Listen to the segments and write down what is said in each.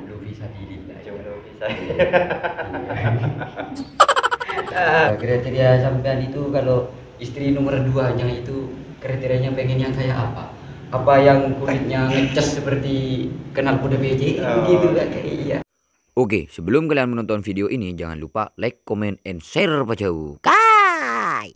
belum bisa dilihat. Jomblo bisa. Kriteria sampean itu kalau istri nomor 2-nya itu kriterianya pengen yang kayak apa? Apa yang kulitnya ngecas seperti kenal kuda BJ gitu kan kayak iya. Oke, sebelum kalian menonton video ini, jangan lupa like, comment, and share Pak Jauh. Kai!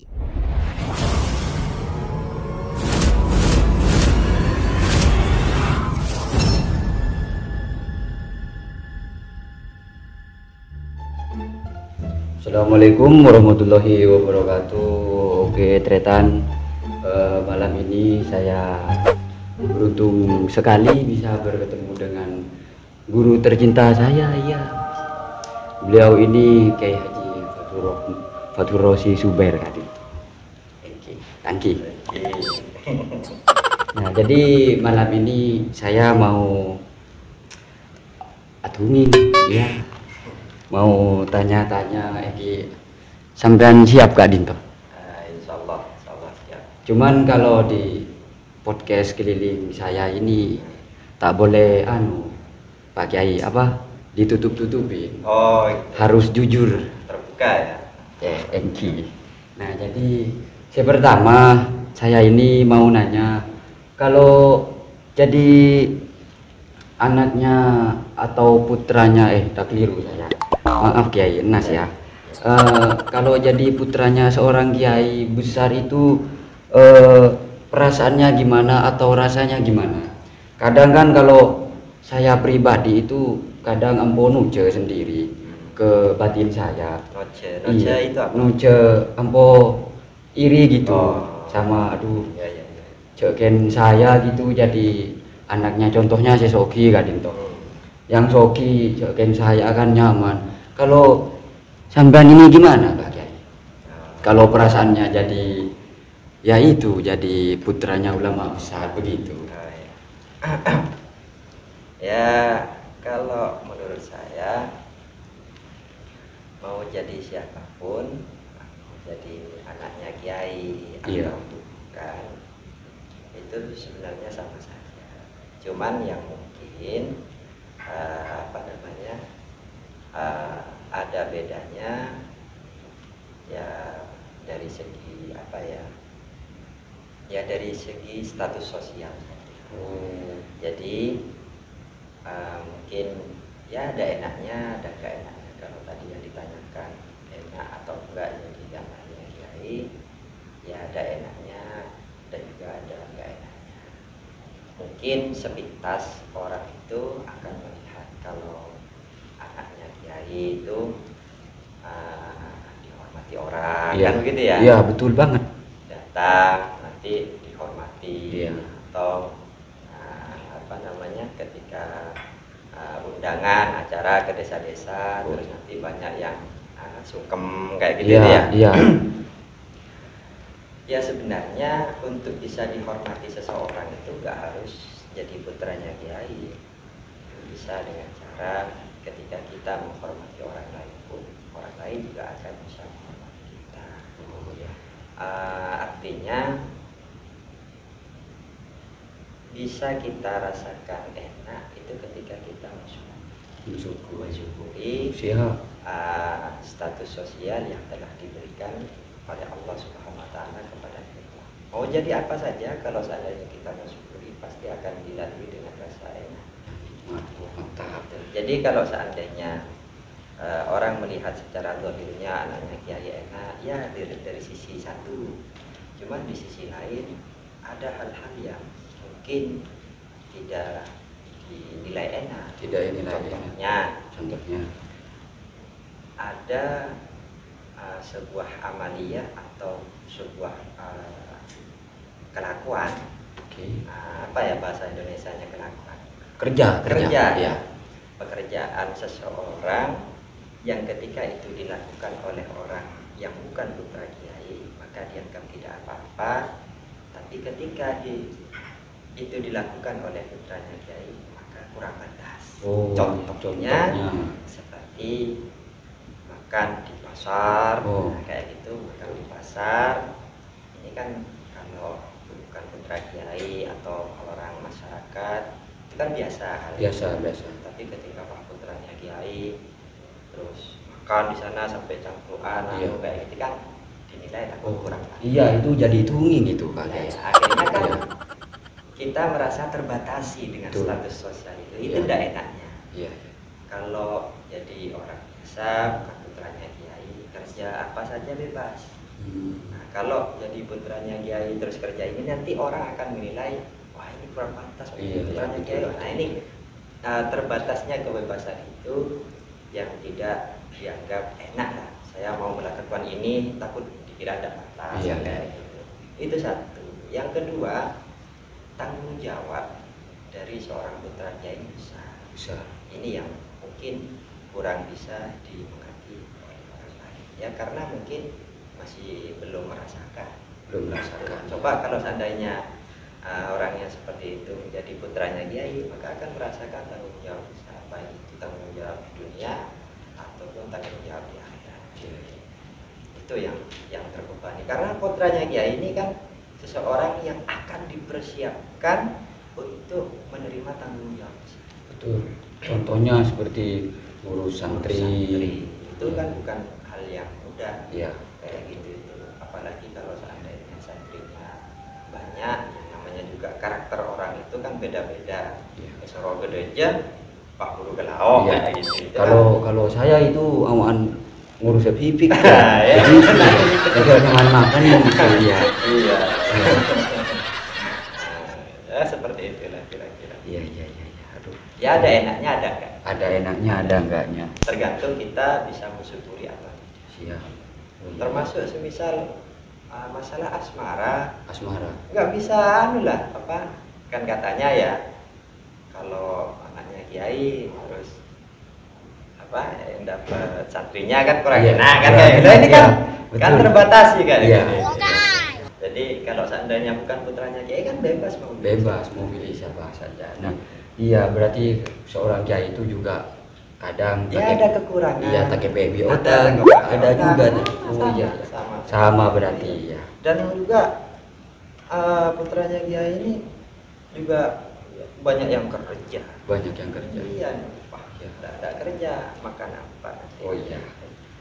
Assalamualaikum warahmatullahi wabarakatuh. Oke, Tretan, malam ini saya beruntung sekali bisa bertemu dengan guru tercinta saya. Ya, beliau ini Kiai Haji Fatur Rosi Suber tadi. Tangki. Nah, jadi malam ini saya mau atungin ya. Mau tanya-tanya sampean siap Kak Dinto? Insyaallah siap. Cuman kalau di podcast keliling saya ini tak boleh Pak Kiai ditutup-tutupin. Oh, Harus jujur. terbuka ya. Enki. Nah, jadi pertama saya ini mau nanya, kalau jadi anaknya atau putranya tak keliru saya. Maaf Kiai Enas ya. Kalau jadi putranya seorang kiai besar itu perasaannya gimana atau rasanya gimana? Kadang kan kalau saya pribadi itu kadang emponuce sendiri ke batin saya. Noce itu apa? Noce empo iri gitu. Oh. Sama Ya. cekin saya gitu jadi anaknya, contohnya si Soki Kak Dinto. Yang Soki cekin saya kan nyaman. Kalau sampean ini gimana Kak Kiai? Kalau perasaannya jadi ya itu jadi putranya ulama besar begitu. Ya, kalau menurut saya mau jadi siapapun, mau jadi anaknya kiai Iya. atau bukan, itu sebenarnya sama saja. Cuman yang mungkin ada bedanya ya dari segi dari segi status sosial. Jadi mungkin ya ada enaknya ada enggak enaknya. Kalau tadi yang ditanyakan enak atau enggak jadi anaknya kiai, ya ada enaknya dan juga ada enggak enaknya. Mungkin sepintas orang itu akan melihat kalau anaknya kiai itu dihormati orang, Iya. kan begitu ya? Iya, betul banget. Datang nanti dihormati. Iya. Atau ketika undangan acara ke desa-desa, terus nanti banyak yang sungkem kayak gitu ya. Iya. Ya sebenarnya untuk bisa dihormati seseorang itu nggak harus jadi putranya kiai. Bisa dengan cara ketika kita menghormati orang lain pun orang lain juga akan bisa menghormati kita. Artinya bisa kita rasakan enak itu ketika kita mensyukuri status sosial yang telah diberikan oleh Allah Subhanahu wa taala kepada kita. Mau jadi apa saja kalau seandainya kita mensyukuri pasti akan dilalui dengan rasa enak. Mantap. Jadi kalau seandainya orang melihat secara zahirnya anaknya kiai enak, ya dari sisi satu. Cuman di sisi lain ada hal-hal yang mungkin tidak dinilai enak. Contohnya ada sebuah amaliyah atau sebuah kelakuan. Apa ya bahasa Indonesianya kelakuan? Kerja. Ya. Pekerjaan seseorang yang ketika itu dilakukan oleh orang yang bukan putra kiai maka dianggap tidak apa-apa, tapi ketika itu dilakukan oleh putranya kiai maka kurang pantas. Contohnya seperti makan di pasar. Kayak gitu, makan di pasar ini kan kalau bukan putra kiai atau orang masyarakat itu kan biasa hal Biasa, itu. biasa. Tapi ketika Pak putranya Kiai terus makan di sana sampai campuran Iya. kayak gitu kan dinilai takut kurang. Iya, itu jadi tunging itu Pak Nah, Kiai. akhirnya kan Iya. kita merasa terbatasi dengan Betul. status sosial itu Iya. tidak enaknya. Iya. Kalau jadi orang biasa bukan putranya Kiai kerja apa saja bebas. Nah, kalau jadi putranya Kiai terus kerja ini nanti orang akan menilai wah ini kurang pantas Iya, putranya betul. Kiai. Nah ini terbatasnya kebebasan itu yang tidak dianggap enak lah. Saya mau melakukan ini takut dikira ada batas. Iya. Kayak gitu. Itu satu. Yang kedua, tanggung jawab dari seorang putra Kiai besar. Bisa. Ini yang mungkin kurang bisa dimengerti oleh orang lain. Ya karena mungkin masih belum merasakan. Belum merasakan. Coba kalau seandainya orangnya seperti itu menjadi putranya Kiai, maka akan merasakan tanggung jawab besar, baik itu tanggung jawab di dunia ataupun tanggung jawab di akhirat. Itu yang terbebani. Karena putranya Kiai ini kan seseorang yang akan dipersiapkan untuk menerima tanggung jawab besar. Betul. Contohnya seperti ngurus santri. Itu kan bukan hal yang mudah. Iya. Kayak gitu itu. Apalagi kalau seandainya santrinya banyak, yang namanya juga karakter orang itu kan beda-beda. Iya. Soro gedeja, Pak Guru Gelaong Iya. kayak gitu. Itu Kalau saya itu awan ngurus pipik Ya. ya. Jadi jangan makan gitu ya. Iya. Ya seperti itulah kira-kira. Iya. Aduh. Ya ada enaknya ada enggak? Ada enaknya, ada enggaknya. Tergantung kita bisa mensyukuri atau tidak. Siap. Termasuk semisal masalah asmara, Asmara. nggak bisa lah apa kan katanya ya kalau anaknya Kiai terus apa yang dapat santrinya kan kurang Iya. enak kan kayak gitu. Ini kan Betul. kan terbatasi kan. Iya. gitu. Jadi kalau seandainya bukan putranya Kiai kan bebas mau Bebas mau pilih siapa saja. Nah, iya berarti seorang kiai itu juga kadang Ya ada kekurangan. Iya, pakai baby Ada otak. kekurangan. Ada juga. Oh Sama, iya. sama. Sama berarti ya. Dan juga putranya Kiai ini juga banyak yang kerja. Banyak yang kerja. Iya, Pak. Ya. Tidak kerja, makan apa? Oh iya.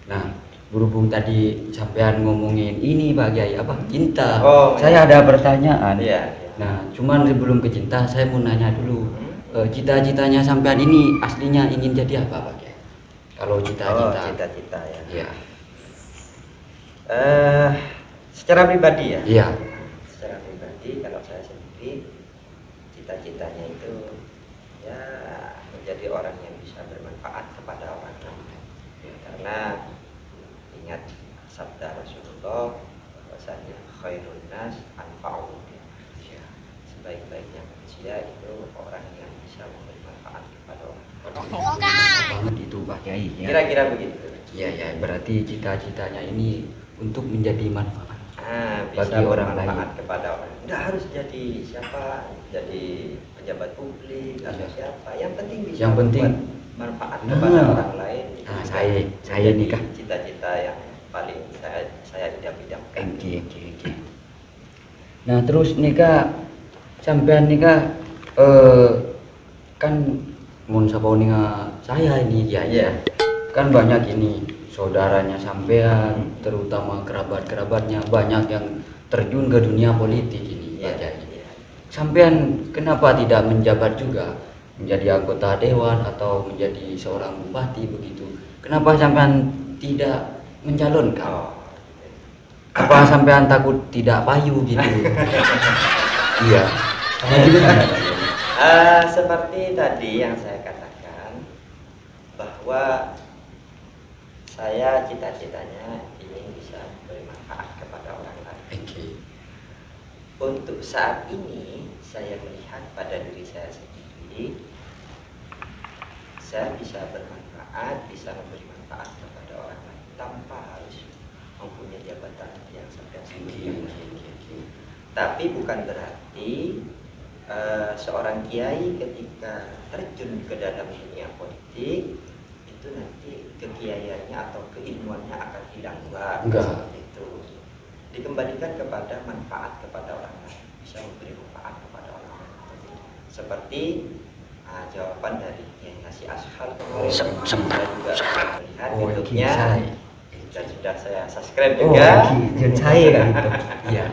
Nah, berhubung tadi sampean ngomongin ini Pak Kiai apa? Cinta. Oh, Saya ada pertanyaan. Iya. Nah, cuman sebelum ke cinta saya mau nanya dulu. Cita-citanya sampean ini aslinya ingin jadi apa Pak Kiai? Kalau Oh, cita-cita. cita-cita ya. Iya. Secara pribadi ya. Iya. Secara pribadi kalau saya sendiri cita-citanya itu ya menjadi orang yang bisa bermanfaat kepada orang lain. Karena ingat sabda Rasulullah bahwasanya khairun nas anfa'uhum. Sebaik-baiknya manusia itu orang yang bisa memberi manfaat kepada orang. Banget itu Pak Kiai ya. Kira-kira begitu. Iya ya, berarti cita-citanya ini untuk menjadi manfaat. Bisa Bagi orang bermanfaat lain. kepada orang. Tidak harus jadi siapa, jadi pejabat publik atau Iya. siapa. Yang penting bisa Yang penting- membuat manfaat Nah. kepada orang lain. Itu Nah, juga saya menjadi nikah. Cita-cita yang paling saya idam-idamkan. Oke. Nah, terus nikah sampean nikah kan mun sapa saya ini ya. Iya. Kan banyak ini saudaranya sampean, terutama kerabat-kerabatnya banyak yang terjun ke dunia politik ini Pak Kiai. Iya. Sampean kenapa tidak menjabat juga menjadi anggota dewan atau menjadi seorang bupati begitu? Kenapa sampean tidak mencalonkan? Oh. Apa sampean takut tidak payu gitu? Iya. Apa gimana, Pak Kiai? Seperti tadi yang saya katakan bahwa saya cita-citanya ingin bisa memberi manfaat kepada orang lain. Oke. Untuk saat ini saya melihat pada diri saya sendiri, saya bisa bermanfaat, bisa memberi manfaat kepada orang lain tanpa harus mempunyai jabatan yang sampai sebelumnya. Tapi bukan berarti seorang kiai ketika terjun ke dalam dunia politik itu nanti kekiaiannya atau keilmuannya akan hilang. Enggak. Seperti itu. Dikembalikan kepada manfaat kepada orang lain, bisa memberi manfaat kepada orang lain. Seperti jawaban dari yang ngasih Ashal kemarin. Saya juga melihat Oh, YouTube-nya saya. dan sudah saya subscribe Oh, juga. Jen saya kan itu. Iya.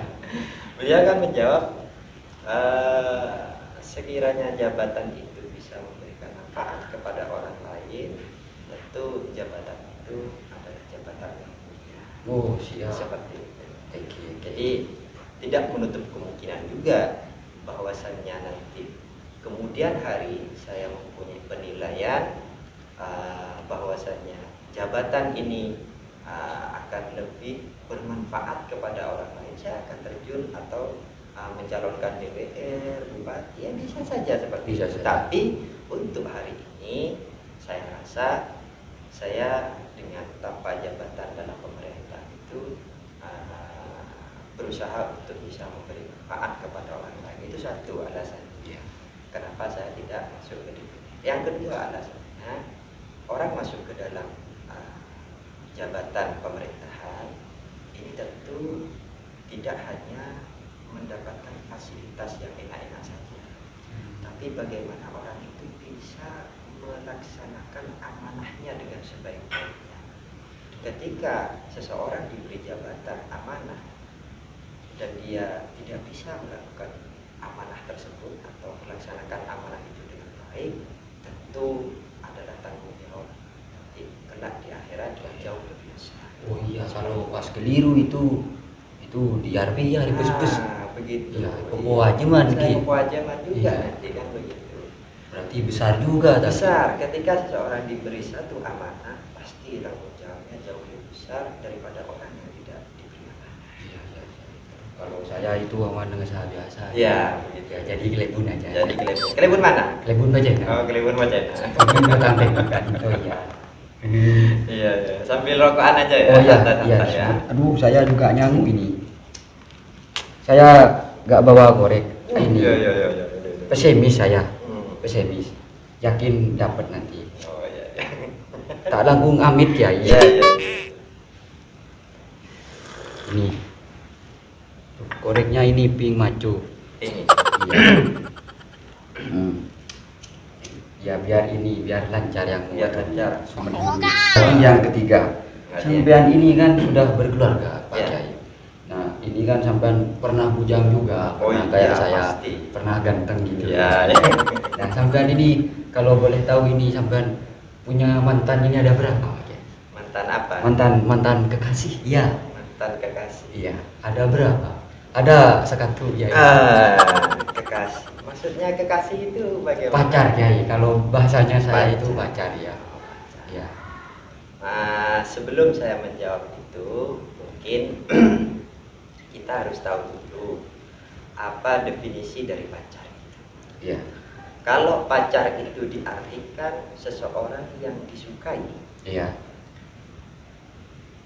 Beliau akan menjawab, sekiranya jabatan itu bisa memberikan manfaat kepada orang lain, tentu jabatan itu adalah jabatan yang mulia. Oh, siap. Seperti itu. Oke. Jadi tidak menutup kemungkinan juga bahwasannya nanti kemudian hari saya mempunyai penilaian bahwasannya jabatan ini akan lebih bermanfaat kepada orang lain, saya akan terjun atau mencalonkan DPR, bupati, ya bisa saja seperti Bisa itu. saja. Tapi untuk hari ini saya rasa saya dengan tanpa jabatan dalam pemerintah itu berusaha untuk bisa memberi manfaat kepada orang lain. Itu satu alasan. Iya. Kenapa saya tidak masuk ke DPR. Yang kedua alasannya, orang masuk ke dalam jabatan pemerintahan ini tentu tidak hanya mendapatkan fasilitas yang enak-enak saja, tapi bagaimana orang itu bisa melaksanakan amanahnya dengan sebaik-baiknya. Ketika seseorang diberi jabatan amanah dan dia tidak bisa melakukan amanah tersebut atau melaksanakan amanah itu dengan baik, tentu adalah tanggung jawab nanti kelak di akhirat yang jauh lebih besar. Oh iya, kalau pas keliru itu diarpi ya, dipes-pes. Begitu. Iya, kewajiban Saya Ki. kewajiban juga Iya. nanti kan begitu. Berarti besar juga tapi. Besar ketika seseorang diberi satu amanah, pasti tanggung jawabnya jauh lebih besar daripada orang yang tidak diberi amanah. Iya, iya, iya. Kalau saya itu aman dengan saya biasa. Ya, begitu. Ya, jadi kelebun aja. Jadi kelebun. Kelebun mana? Kelebun aja. Oh, kelebun macam. Ini belakang bukan itu ya. Iya, iya. Sambil rokokan aja ya. Oh iya, santai-santai iya. ya. Aduh, saya juga nyamuk ini. Saya nggak bawa korek. Ini Iya, iya, iya, iya. pesimis saya, Hmm. pesimis. Yakin dapat nanti. Oh iya, iya. Tak langkung amit ya. Iya, iya. Ini tuh, koreknya ini pink maco. Ini. Iya. Ya biar lancar yang Biar lancar. Yang ketiga, Ngerti. sampean ini kan sudah berkeluarga, Pak Ya. Kiai. Nah, ini kan sampean pernah bujang juga, Oh pernah iya, kayak saya, pasti. pernah ganteng gitu. Iya, iya. Nah, sampean ini kalau boleh tahu ini sampean punya mantan ini ada berapa, Pak Kiai? Mantan apa? Mantan kekasih. Iya. Mantan kekasih. Iya, ada berapa? Ada sekatu ya. Kekasih. Maksudnya kekasih itu bagaimana? Pacar Kiai. Kalau bahasanya saya Pacar. itu pacar ya. Iya. Sebelum saya menjawab itu, mungkin kita harus tahu dulu apa definisi dari pacar itu. Iya. Kalau pacar itu diartikan seseorang yang disukai, Iya.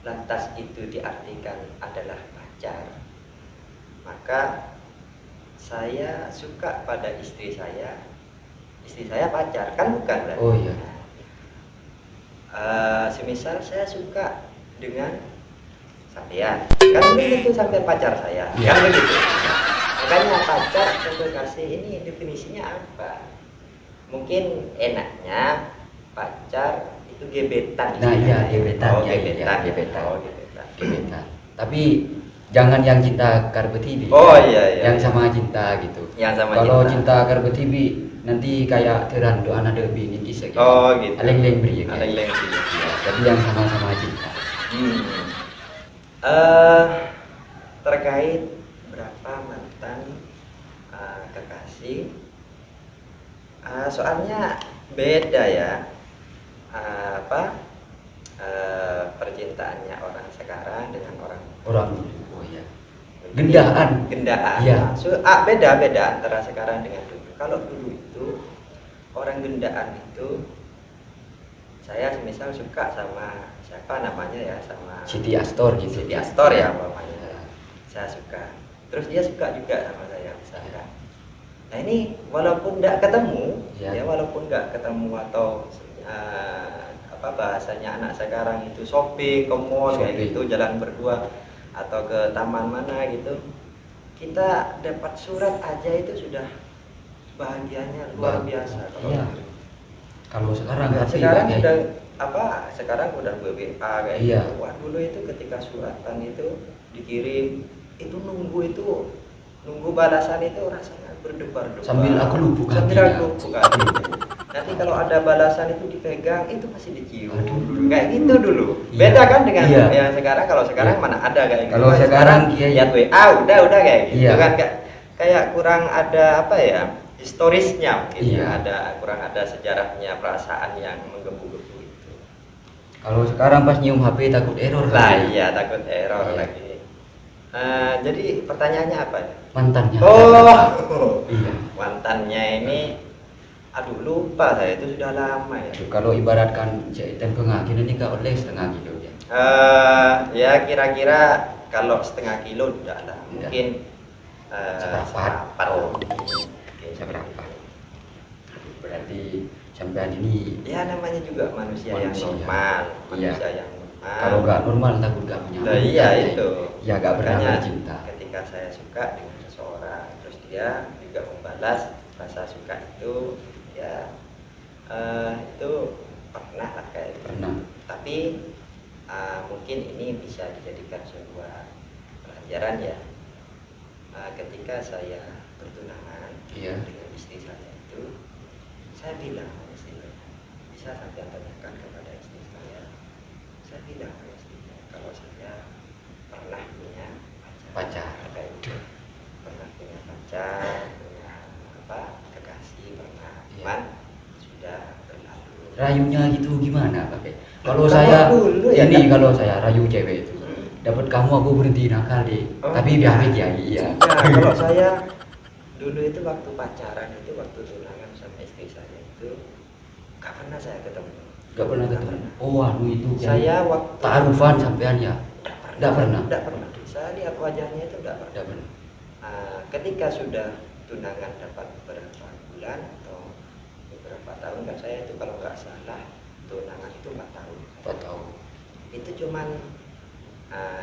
lantas itu diartikan adalah pacar, maka saya suka pada istri saya pacar, kan bukan berarti. Oh iya. Semisal saya suka dengan sampean, kan begitu sampean pacar saya, Iya. kan begitu. Makanya pacar dan kekasih ini definisinya apa? Mungkin enaknya pacar itu gebetan. Nah, iya, gebetan. Oh, Iya, gebetan. iya, gebetan. Oh, gebetan. Gebetan. Tapi jangan yang cinta karpe TV. Oh, iya, iya. Yang sama cinta gitu. Yang sama Kalau cinta. cinta karpe TV nanti kayak terandu anak debi ini kisah gitu. Oh, gitu. Aleng-leng beri ya. Aleng-leng beri. Iya, jadi yang sama-sama cinta. Terkait berapa mantan kekasih, soalnya beda ya, percintaannya orang sekarang dengan orang Orang oh iya. Gendaan. Iya. Beda antara sekarang dengan dulu. Kalau dulu itu orang gendaan itu, saya misal suka sama siapa namanya ya, sama Siti Astor gitu. Siti Astor ya umpamanya. Saya suka. Terus dia suka juga sama saya misalkan. Nah ini walaupun nggak ketemu, Ya. ya walaupun nggak ketemu atau bahasanya anak sekarang itu shopping, ke mall kayak Shopping. gitu, jalan berdua atau ke taman mana gitu, kita dapat surat aja itu sudah bahagianya luar biasa kalau iya. Kalau sekarang Nah, HP sekarang Pak Kiai. udah sekarang udah WA kayak Iya. gitu. Wah, dulu itu ketika suratan itu dikirim itu nunggu balasan itu rasanya berdebar-debar. Sambil aku lubuk Sambil hatinya. aku lubuk hati. Nanti kalau ada balasan itu dipegang itu masih dicium. Aduh. Kayak gitu dulu. Iya. Beda kan dengan Iya. yang sekarang. Kalau sekarang Iya. mana ada kayak gitu. Kalau sekarang Kiai. lihat WA udah kayak gitu Iya. kan, kayak kurang ada apa ya? Historisnya mungkin Iya. kurang ada sejarahnya, perasaan yang menggebu-gebu itu. Kalau sekarang pas nyium HP takut error. Lah iya, takut error Iya. lagi. Jadi pertanyaannya apa? Mantannya. Oh, Iya. mantannya ini, aduh lupa saya, itu sudah lama ya. Aduh, kalau ibaratkan jahitan pengakin ini gak oleh setengah kilo ya. Ya kira-kira kalau setengah kilo udah lah, Udah. mungkin Seperempat. Oh, Seberapa? Berarti sampean ini ya namanya juga manusia yang Manusia. normal, Iya. manusia yang normal. kalau gak normal takut gak punya. Nah, iya itu. Ya gak pernah Makanya bercinta. ketika saya suka dengan seseorang, terus dia juga membalas rasa suka itu, ya itu pernah lah kayak gitu. Pernah. Tapi mungkin ini bisa dijadikan sebuah pelajaran ya. Ketika saya bertunangan Iya. dengan istri saya itu, saya bilang sama istri saya, bisa sampai tanyakan kepada istri saya bilang sama istri saya kalau saya pernah punya pacar, kayak gitu. Pernah punya pacar, punya kekasih, pernah, Iya. cuman sudah berlalu. Rayunya gitu gimana Pak Kiai? Kalau Kamu saya dulu ya, ini Kak? kalau saya rayu cewek itu dapat kamu aku berhenti nakal deh. Oh, Tapi iya. biar Kiai iya. Nah, kalau saya dulu itu waktu pacaran itu, waktu tunangan sama istri saya itu gak pernah saya ketemu. Gak pernah ketemu. Oh, anu itu Kiai. Saya waktu ta'arufan sampean ya. Nggak pernah. Tidak pernah. Saya lihat wajahnya itu tidak pernah. Nggak pernah. Ketika sudah tunangan dapat beberapa bulan atau beberapa tahun, kan saya itu kalau nggak salah tunangan itu 4 tahun. 4 tahun. Itu cuman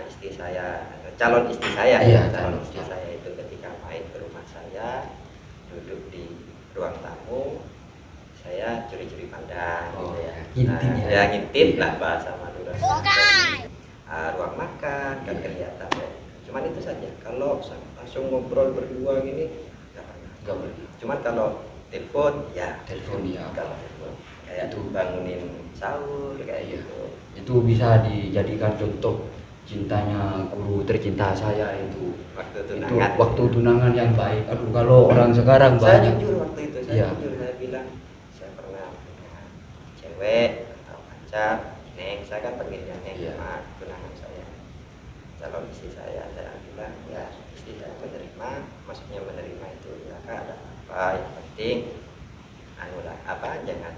istri saya, calon istri saya Iya, ya, calon calon. istri saya itu ketika main ke rumah saya, duduk di ruang tamu, saya curi-curi pandang Oh, gitu ya. ngintip ya. Ya ngintip Iya. lah bahasa Madura. Ruang makan kan Iya. kelihatan ya. Cuman itu saja. Kalau langsung ngobrol berdua gini nggak pernah. Nggak pernah. Cuman kalau telepon ya. Telepon ya. Kalau telepon kayak Itu. bangunin sahur kayak Iya. gitu. Itu bisa dijadikan contoh cintanya guru tercinta saya itu. Waktu Itu tunangan. waktu tunangan yang baik. Aduh, kalau orang sekarang Saya banyak. jujur waktu itu, Iya. saya bilang saya pernah punya cewek atau pacar, Neng, saya kan panggilnya Neng Iya. sama tunangan saya, calon istri saya bilang ya istri saya menerima, maksudnya menerima itu ya Kak, ada apa, yang penting anu lah jangan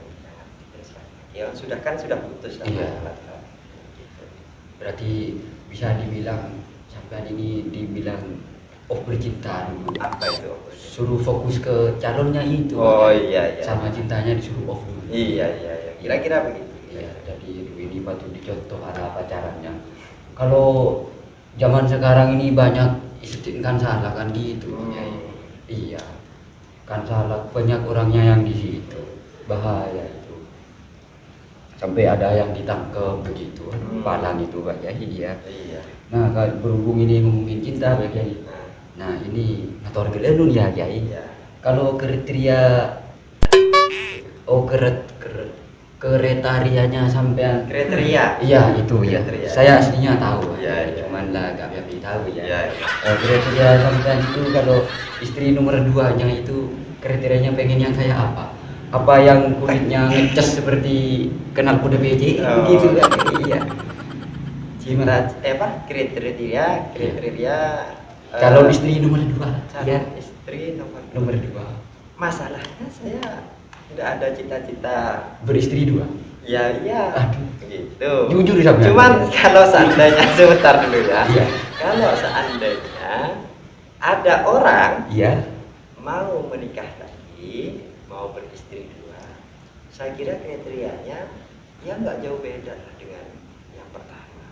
diteruskan. Ya sudah putus sama Iya. laki-laki. Gitu. Berarti bisa dibilang sampean ini dibilang bercinta dulu. Apa itu? Suruh fokus ke calonnya itu. Oh Pak. iya. Sama cintanya disuruh off dulu. Iya. Kira-kira begitu. Iya, jadi ini patut dicontoh arah pacarannya. Kalau zaman sekarang ini banyak istiqkan salah kan gitu. Hmm. Iya, kan salah banyak orangnya yang di situ, bahaya itu. Sampai ada yang ditangkap begitu, palang itu Pak Kiai. Iya. Iya. Nah, kalau berhubung ini ngomongin cinta Pak Kiai. Nah, ini motor gelenun ya Kiai. Iya. Kalau kriteria kriterianya sampean Kriteria. iya itu ya Kriteria. saya aslinya tahu Iya, iya. cuman lah gak biar tahu ya. Iya. Kriteria sampean itu kalau istri nomor 2-nya itu kriterianya pengen yang kayak apa yang kulitnya ngecas seperti kenal kuda BJ Oh. gitu kan iya Cinta kriteria calon istri nomor 2 calon ya istri nomor 2 masalahnya saya tidak ada cita-cita beristri 2 ya iya Aduh. gitu Jujur sampean. cuman kalau seandainya sebentar dulu ya Iya. kalau seandainya ada orang iya mau menikah lagi mau beristri 2, saya kira kriterianya ya nggak jauh beda lah dengan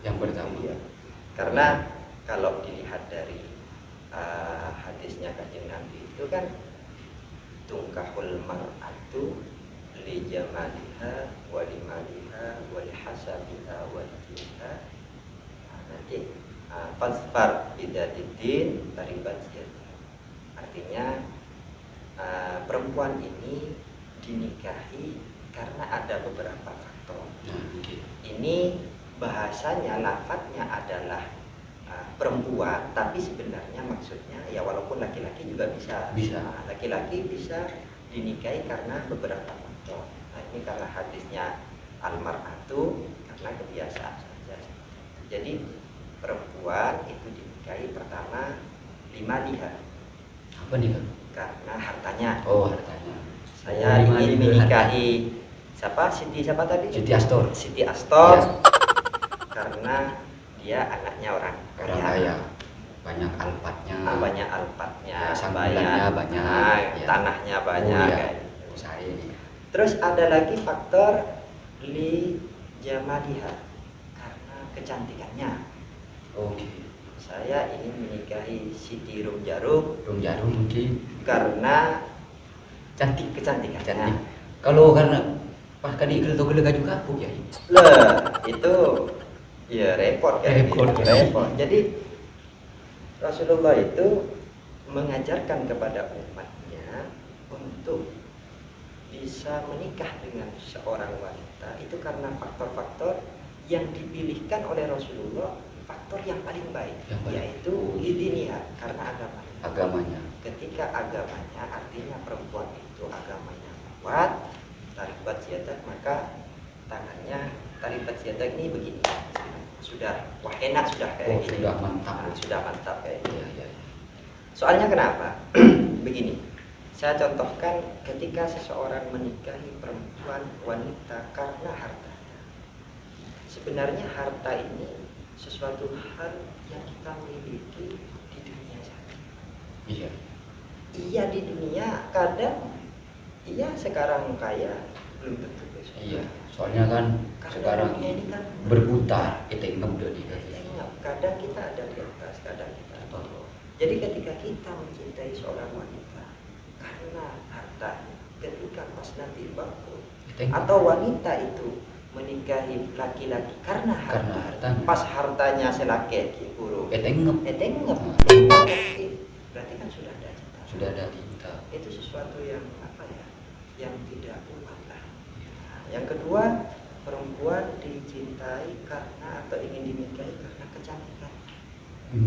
yang pertama. Iya. Karena kalau dilihat dari hadisnya Kanjeng Nabi itu kan tungkahul mar'atu li jamaliha wa li maliha wa li hasabiha wa li diniha. Nanti fasfar bidatiddin taribat yadaka. Artinya perempuan ini dinikahi karena ada beberapa faktor. Ini bahasanya, lafadznya adalah perempuan, tapi sebenarnya maksudnya ya walaupun laki-laki juga bisa. Laki-laki bisa dinikahi karena beberapa faktor. Nah, ini karena hadisnya almar'atu karena kebiasaan saja. Jadi perempuan itu dinikahi pertama lima liha. Apa nih Kang? Karena hartanya. Oh, hartanya. Saya ingin menikahi siapa tadi? Siti Astor. Siti Astor. Ya. Karena dia anaknya orang kaya. Banyak alpatnya. Banyak alpatnya, sanggulannya banyak, ya. Tanahnya banyak. Oh, ya. Kayak. Saya ini. Terus ada lagi faktor li jamaliha, karena kecantikannya. Oke. Saya ingin menikahi Siti Rum Jarum mungkin karena cantik, kecantikannya. cantik. Kalau karena pas kali gelto-gelega juga aku ya. Itu ya repot kan. Repot. Jadi Rasulullah itu mengajarkan kepada umatnya untuk bisa menikah dengan seorang wanita itu karena faktor-faktor yang dipilihkan oleh Rasulullah, faktor yang paling baik, yaitu lidiniha, karena agamanya. Ketika agamanya, artinya perempuan itu agamanya kuat, taribat siadat, maka tangannya taribat siadat ini begini. Sudah wah enak, sudah kayak gini. Sudah mantap kayak gini. Ya. Soalnya kenapa? Begini. Saya contohkan ketika seseorang menikahi perempuan wanita karena hartanya. Sebenarnya harta ini sesuatu hal yang kita miliki di dunia saja. Iya. Iya di dunia, kadang iya sekarang kaya belum tentu besok. Iya. Soalnya kan karena sekarang ini kan berputar, kita ingat udah kadang kita ada di atas, kadang kita ada di bawah. Jadi ketika kita mencintai seorang wanita karena harta, ketika pas nanti bangkrut, atau wanita itu menikahi laki-laki karena harta, pas hartanya selaki buruk, etengep, berarti kan sudah ada cinta. Itu sesuatu yang apa ya, yang tidak kuat lah. Yang kedua, perempuan dicintai karena atau ingin dinikahi karena kecantikan.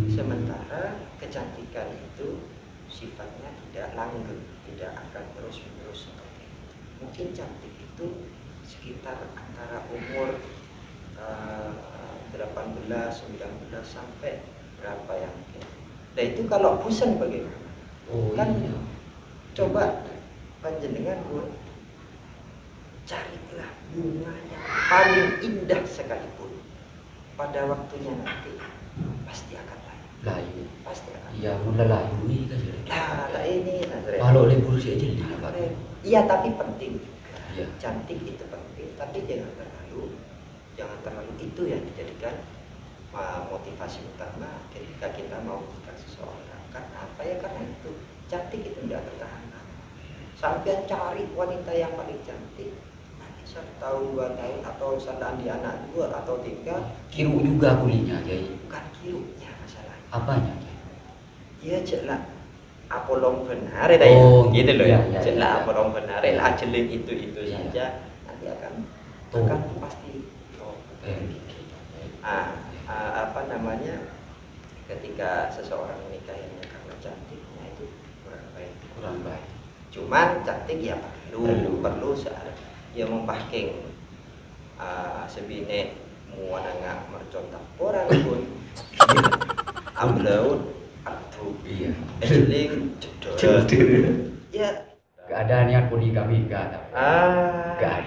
Sementara kecantikan itu sifatnya tidak langgeng, tidak akan terus-menerus seperti itu. Mungkin cantik itu sekitar antara umur 18, 19 sampai berapa yang mungkin. Nah itu kalau bosan bagaimana? Iya. Coba panjenengan pun carilah bunga yang paling indah sekalipun, pada waktunya nanti pasti akan layu. Pasti akan. Iya, mulai layu nih kan. Ini kalau libur sih aja iya, tapi penting. Iya. Cantik itu penting, tapi jangan terlalu itu yang dijadikan motivasi utama ketika kita mau menikah seseorang. Karena apa ya? Karena itu cantik itu tidak bertahan lama. Sampai cari wanita yang paling cantik, nanti 1 tahun 2 tahun atau di anak 2 atau 3, kiru juga kulinya jadi. Bukan kirunya masalah. Apanya? Dia jelek apolong benar ya, gitu loh ya. Jelek apolong benar, lah jelek itu saja nanti akan pasti apa namanya, ketika seseorang menikahinya karena cantiknya itu kurang baik. Cuman cantik ya perlu searah ya mempahking sebine muananga mercontak orang pun amblaut atuh eling cedera ya gak ada niat poligami gak ada. Enggak.